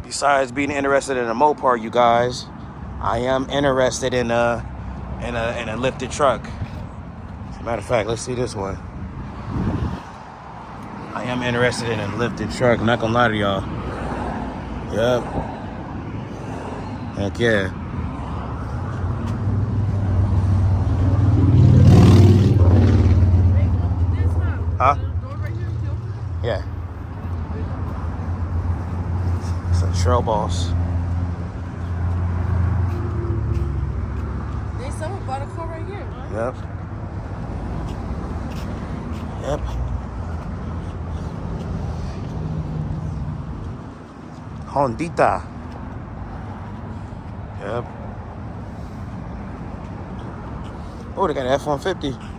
Besides being interested in a Mopar, you guys, I am interested in a lifted truck. As a matter of fact, let's see this one. I am interested in a lifted truck. I'm not gonna lie to y'all. Yep. Heck yeah. Huh? Yeah. It's a trail boss. Someone bought a car right here. Yep. Yep. Hondita. Yep. Oh, they got an F-150.